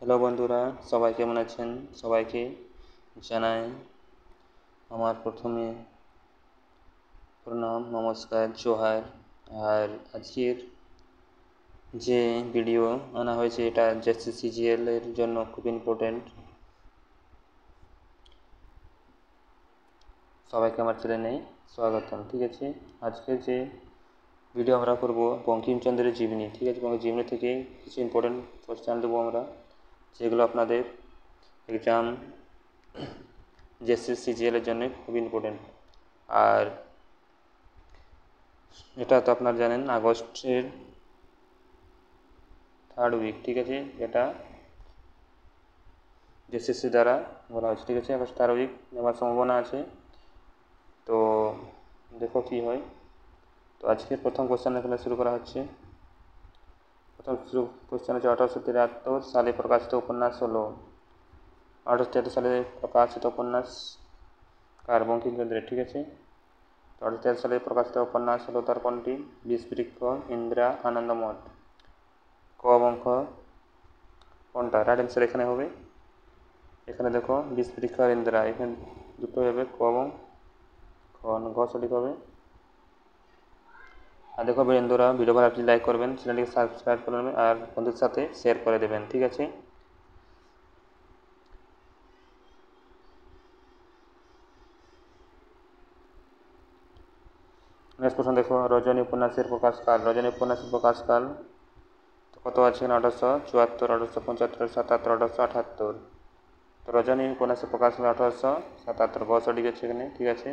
Hello বন্ধুরা, সবাই কেমন আছেন? সবাইকে জানাই আমার প্রথমে প্রণাম, নমস্কার, জোহার। আর আজকের যে ভিডিও আনা হয়েছে এটা JCCGL এর জন্য খুব ইম্পর্টেন্ট। সবাইকে আমার চ্যানেলে স্বাগতম। ঠিক আছে, আজকের যে ভিডিও আমরা করব বঙ্কিমচন্দ্রের জীবনী। ঠিক আছে, জীবনী থেকে কিছু ইম্পর্টেন্ট কোশ্চেন দেবো আমরা, যেগুলো আপনাদের এক্সাম JCCGL এর জন্য খুব ইম্পর্টেন্ট। আর এটা তো আপনারা জানেন আগস্টের 3rd উইক। ঠিক আছে, এটা JCC দ্বারা বলা হয়েছে। ঠিক আছে, আগস্ট 3rd উইক নেওয়ার সম্ভাবনা আছে। তো দেখো কি হয়। তো আজকে প্রথম কোশ্চেন এখানে শুরু করা হচ্ছে। প্রথম কোশ্চেন হচ্ছে 1873 সালে প্রকাশিত উপন্যাস হলো। 1873 সালে প্রকাশিত উপন্যাস কার? বঙ্কিমচন্দ্রের। ঠিক আছে, তো 1873 সালে প্রকাশিত উপন্যাস হলো তার কোনটি? বিষবৃক্ষ, ইন্দিরা, আনন্দমঠ। ক এবং খ কোনটা? রাইট অ্যান্সার এখানে হবে, এখানে দেখো বিষবৃক্ষ আর ইন্দিরা, এখানে দুটো হবে ক এবং খ সঠিক হবে। আর দেখো বন্ধুরা, ভিডিও ভালো আপনি লাইক করবেন, চ্যানেলটিকে সাবস্ক্রাইব করে নেবেন আর বন্ধুদের সাথে শেয়ার করে দেবেন। ঠিক আছে, নেক্সট প্রশ্ন দেখো, রজনী উপন্যাসের প্রকাশকাল। রজনী উপন্যাসের প্রকাশকাল তো কত আছে? 1874, 1875, 77, 1878। তো রজনী উপন্যাসের প্রকাশকাল 1877। গ সঠিক আছে এখানে। ঠিক আছে,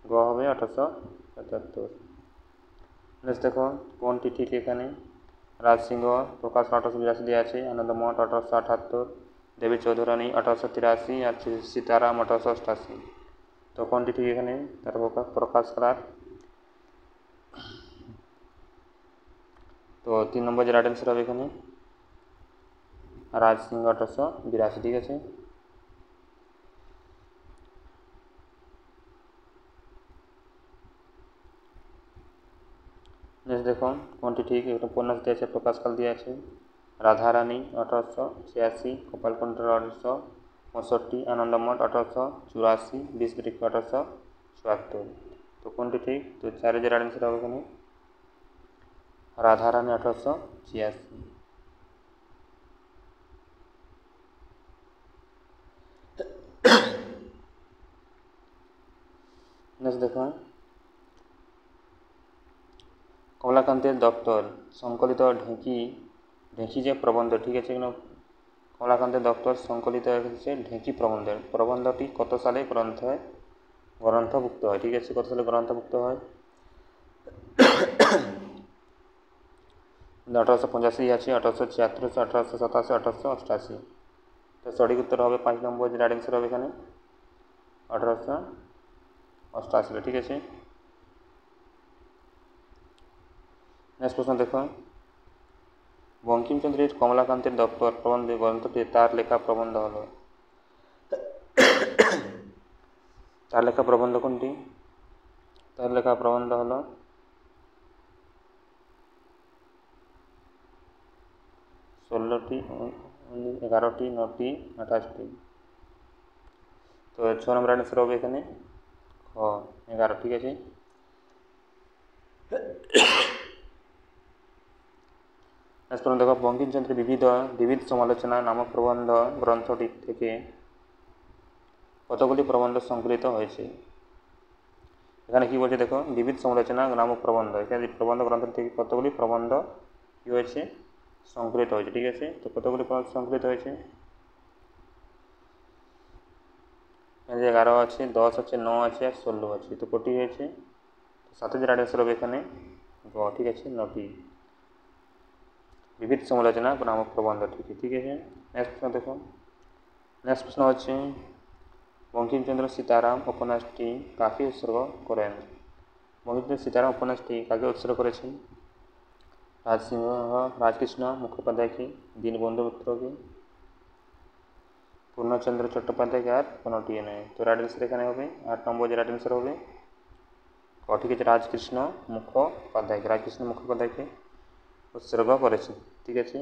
গ হবে 1875। নেক্সট দেখো কোনটি ঠিক এখানে? রাজসিংহ প্রকাশ 1882 দেওয়া আছে, আনন্দমঠ 1878, দেবী চৌধুরানী 1883 আর সীতারাম 1888। তো কোনটি ঠিক এখানে? তার প্রকাশকাল। তো 3 নম্বর যে রাইট অ্যান্সার হবে এখানে রাজসিংহ 1882। ঠিক আছে, নেক্সট দেখো কোনটি ঠিক। একটা উপন্যাস দিয়ে আছে, প্রকাশকাল দিয়ে আছে রাধারানী 1886, গোপালকুণ্ডলা 1865, আনন্দমঠ 1884, বিষবৃক্ষ 1874। তো কোনটি ঠিক? তো 4 যে রাইট অ্যান্সার হবে এখানে রাধারানী 1886। নেক্সট দেখো কমলাকান্তের দপ্তর সংকলিত ঢেঁকি যে প্রবন্ধ। ঠিক আছে, এগুলো কমলাকান্তের দপ্তর সংকলিত হচ্ছে ঢেঁকি প্রবন্ধটি কত সালে গ্রন্থভুক্ত হয়? ঠিক আছে, কত সালে গ্রন্থভুক্ত হয়? 1885 আছে, 1876, 1887, 1888। তো সঠিক উত্তর হবে 5 নম্বর যে রাইট অ্যান্সার হবে এখানে 1888। ঠিক আছে, নেক্সট প্রশ্ন দেখো, বঙ্কিমচন্দ্রের কমলাকান্তের দপ্তর প্রবন্ধে গ্রন্থটি তার লেখা প্রবন্ধ হলো। তার লেখা প্রবন্ধ কোনটি? তার লেখা প্রবন্ধ হলো 16টি, 11টি, 9টি, 28টি। তো 6 নম্বর আনসার হবে এখানে খ 11। ঠিক আছে, নেক্সট প্রশ্ন দেখো, বঙ্কিমচন্দ্রের বিবিধ সমালোচনা নামক প্রবন্ধ গ্রন্থটি থেকে কতগুলি প্রবন্ধ সংকলিত হয়েছে? এখানে কি বলছে দেখো, বিবিধ সমালোচনা নামক প্রবন্ধ, এখানে প্রবন্ধ গ্রন্থ থেকে কতগুলি প্রবন্ধ কি হয়েছে? সংকলিত হয়েছে। ঠিক আছে, তো কতগুলি প্রবন্ধ সংকলিত হয়েছে? এখানে 11 আছে, 10 আছে, 9 আছে আর 16 আছে। তো কটি হয়েছে? সাথে যে রাইট অ্যান্সার হবে এখানে গ। ঠিক আছে, 9টি বিবিধ সমালোচনা নামক প্রবন্ধ। ঠিক আছে, নেক্সট প্রশ্ন দেখো, নেক্সট প্রশ্ন হচ্ছে বঙ্কিমচন্দ্র সীতারাম উপন্যাসটি কাকে উৎসর্গ করেন? বঙ্কিমচন্দ্র সীতারাম উপন্যাসটি কাকে উৎসর্গ করেছেন? রাজকৃষ্ণ মুখোপাধ্যায়কে, দীনবন্ধু মিত্রকে, পূর্ণচন্দ্র চট্টোপাধ্যায়কে আর কোনোটি নয়। তো রাইট অ্যান্সার এখানে হবে 8 নম্বর যে রাইট অ্যান্সার হবে ঠিক আছে, রাজকৃষ্ণ মুখোপাধ্যায়কে উৎসর্গ করেছে। ঠিক আছে,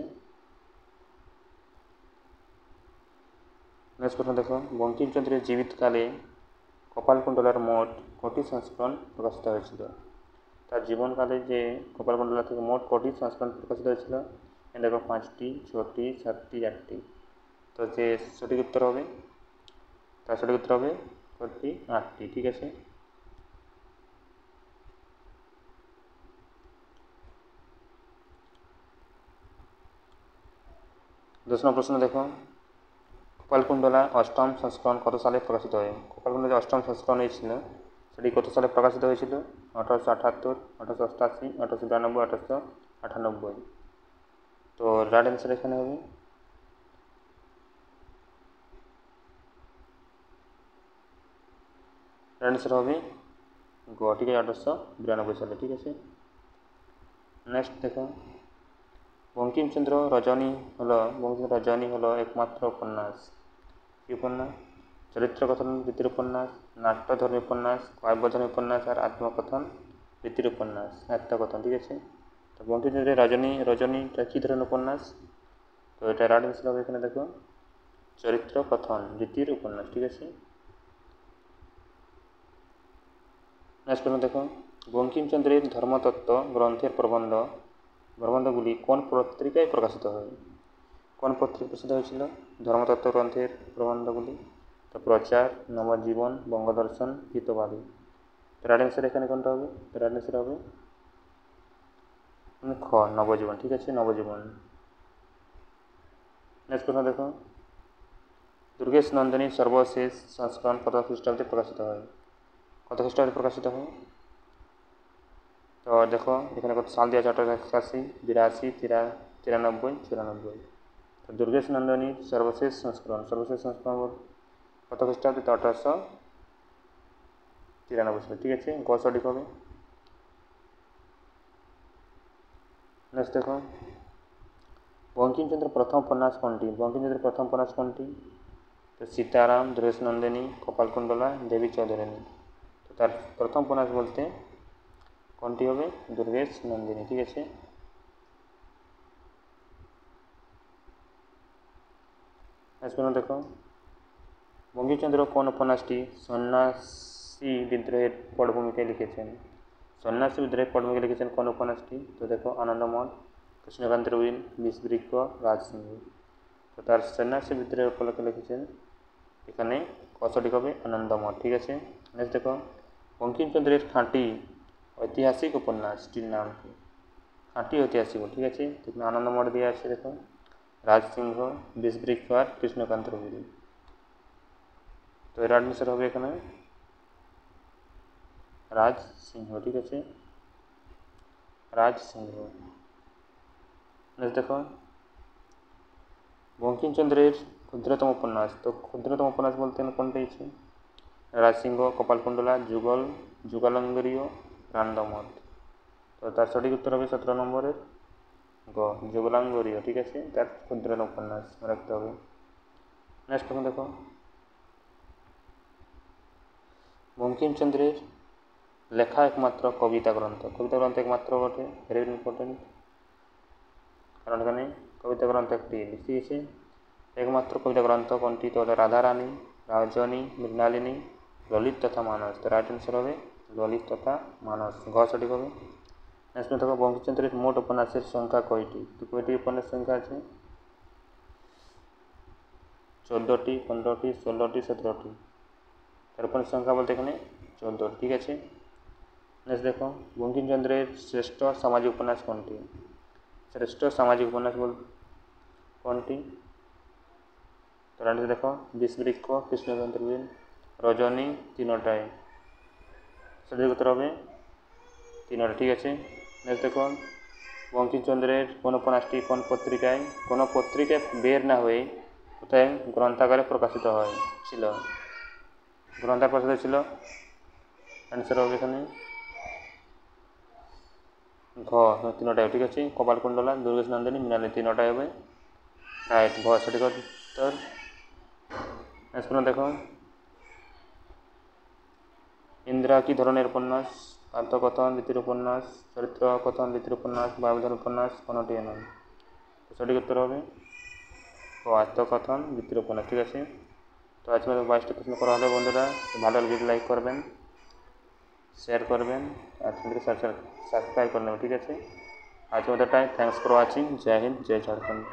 নেক্সট প্রশ্ন দেখো, বঙ্কিমচন্দ্রের জীবিতকালে কপালকুণ্ডলার মোট কটি সংস্করণ প্রকাশিত হয়েছিল? তার জীবনকালে যে কপালকুণ্ডলা থেকে মোট কটি সংস্করণ প্রকাশিত হয়েছিল? দেখো 5টি, 6টি, 7টি, 8টি। তো যে সঠিক উত্তর হবে, তার সঠিক উত্তর হবে কটি? 8টি। ঠিক আছে। দশ নম্বর প্রশ্ন দেখো, কপালকুণ্ডলা অষ্টম সংস্করণ কত সালে প্রকাশিত হয়? কপালকুণ্ডলা যে অষ্টম সংস্করণ হয়েছিল সেটি কত সালে প্রকাশিত হয়েছিল? 1878, 1888, 1892, 1898। তো রাইট অ্যান্সার এখানে হবে অ্যান্সার হবে গ। ঠিক আছে, 1892 সালে। ঠিক আছে। নেক্সট দেখো, বঙ্কিমচন্দ্র রজনী হলো একমাত্র উপন্যাস। কি উপন্যাস? চরিত্র কথন ভিত্তির উপন্যাস, নাট্যধর্মী উপন্যাস, কাব্যধর্মী উপন্যাস আর আত্মকথন ভিত্তির উপন্যাস, আত্মকথন। ঠিক আছে। তো বঙ্কিমচন্দ্রের রজনীটা কী ধরনের উপন্যাস? তো এটা রাইট অ্যান্সার হবে এখানে দেখো চরিত্র কথন ভিত্তির উপন্যাস। ঠিক আছে। নেক্সট প্রশ্ন দেখো, বঙ্কিমচন্দ্রের ধর্মতত্ত্ব গ্রন্থের প্রবন্ধগুলি কোন পত্রিকায় প্রকাশিত হয়? কোন পত্রিকায় প্রকাশিত হয়েছিল ধর্মতত্ত্ব গ্রন্থের প্রবন্ধগুলি? তো প্রচার, নবজীবন, বঙ্গদর্শন, হিতবাদী। তো রাইট অ্যান্সার এখানে কোনটা হবে? তো রাইট অ্যান্সার হবে খ, নবজীবন। ঠিক আছে, নবজীবন। নেক্সট প্রশ্ন দেখো, দুর্গেশ নন্দিনীর সর্বশেষ সংস্করণ কত খ্রিস্টাব্দে প্রকাশিত হয়? কত খ্রিস্টাব্দে প্রকাশিত হয়? তো দেখো এখানে কত সাল দেওয়া আছে, 1881, 82, 93, 94। তো দুর্গেশ নন্দিনীর সর্বশেষ সংস্করণ কত খ্রিস্টাব্দে? তো 1893 সালে। ঠিক আছে, গ সঠিক হবে। নেক্সট দেখো, বঙ্কিমচন্দ্রের প্রথম উপন্যাস কোনটি? তো সীতারাম, দুর্গেশ নন্দিনী, কপালকুণ্ডলা, দেবী চৌধুরানী। তো তার প্রথম উপন্যাস বলতে কোনটি হবে? দুর্গেশ নন্দিনী। ঠিক আছে। দেখো, বঙ্কিমচন্দ্র কোন উপন্যাসটি সন্ন্যাসী বিদ্রোহের পটভূমিকায় লিখেছেন? কোন উপন্যাসটি? তো দেখো আনন্দমঠ, কৃষ্ণকান্তের উইল, বিষবৃক্ষ, রাজসিংহ। তো তার সন্ন্যাসী বিদ্রোহের উপলক্ষে লিখেছেন এখানে ক সঠিক হবে আনন্দমঠ। ঠিক আছে। নেক্সট দেখো, বঙ্কিমচন্দ্রের খাঁটি ঐতিহাসিক উপন্যাসটির নাম কি? খাঁটি ঐতিহাসিক। ঠিক আছে, আনন্দমঠ দিয়ে আছে দেখো রাজসিংহ, বিষবৃক্ষ আর কৃষ্ণকান্তের উইল। তো এর আনসার হবে এখানে রাজসিংহ। ঠিক আছে, রাজসিংহ। নেক্সট দেখো, বঙ্কিমচন্দ্রের ক্ষুদ্রতম উপন্যাস। তো ক্ষুদ্রতম উপন্যাস বলতে কোনটা আছে? রাজসিংহ, কপালকুণ্ডলা, যুগলাঙ্গরীয়, আনন্দমঠ। তো তার সঠিক উত্তর হবে 17 নম্বরের গ, যুগলাঙ্গরীয়। ঠিক আছে, তার ক্ষুদ্রতম উপন্যাস রাখতে হবে। নেক্সট প্রশ্ন দেখো, বঙ্কিমচন্দ্রের লেখা একমাত্র কবিতা গ্রন্থ একমাত্র বটে, ভেরি ইম্পর্টেন্ট, কারণ এখানে কবিতা গ্রন্থ একটি লিখিয়েছে। একমাত্র কবিতা গ্রন্থ কোনটি? তো রাধারানী, রজনী, মৃণালিনী, ললিত তথা মানস। তো রাইট অ্যান্সার হবে ললিত তথা মানস, ঘ সঠিক হবে। নেক্সট দেখো, বঙ্কিমচন্দ্রের মোট উপন্যাসের সংখ্যা কয়টি? তো কয়টি উপন্যাস সংখ্যা আছে? 14টি, 15টি, 16টি, 17টি। তার উপন্যাস সংখ্যা বলতে এখানে 14। ঠিক আছে। নেক্সট দেখো, বঙ্কিমচন্দ্রের শ্রেষ্ঠ সামাজিক উপন্যাস কোনটি? কোনটি? তো রাইট দেখো বিষবৃক্ষ, কৃষ্ণকান্তের উইল, রজনী, তিনটায়। সঠিক উত্তর হবে তিনটা। ঠিক আছে। নেক্সট দেখো, বঙ্কিমচন্দ্রের কোন উপন্যাসটি কোন পত্রিকায় বের না হয়ে কোথায় গ্রন্থাগারে প্রকাশিত ছিল? গ্রন্থাগারে প্রকাশিত ছিল। অ্যান্সার হবে এখানে ঘ, তিনটায়। ঠিক আছে, কপালকুণ্ডলা, দুর্গেশ নন্দিনী, মৃণালিনী, তিনটায় হবে রাইট, ঘ সঠিক উত্তর। নেক্সট দেখো, ইন্দিরা কি ধরনের উপন্যাস? আত্মকথন ভিত্তির উপন্যাস, চরিত্র কথন ভিত্তির উপন্যাস, বায়ুধন উপন্যাস, কোনটি নয়? সঠিক উত্তর হবে আত্মকথন ভিত্তির উপন্যাস। ঠিক আছে। তো আজকে মতো 22টা প্রশ্ন করা হলো বন্ধুরা। ভালো লাগলে লাইক করবেন, শেয়ার করবেন আর চ্যানেলকে সাবস্ক্রাইব করে নেবেন, ঠিক আছে। আজকের মতো টাইম, থ্যাংকস ফর ওয়াচিং। জয় হিন্দ, জয় ঝাড়খণ্ড।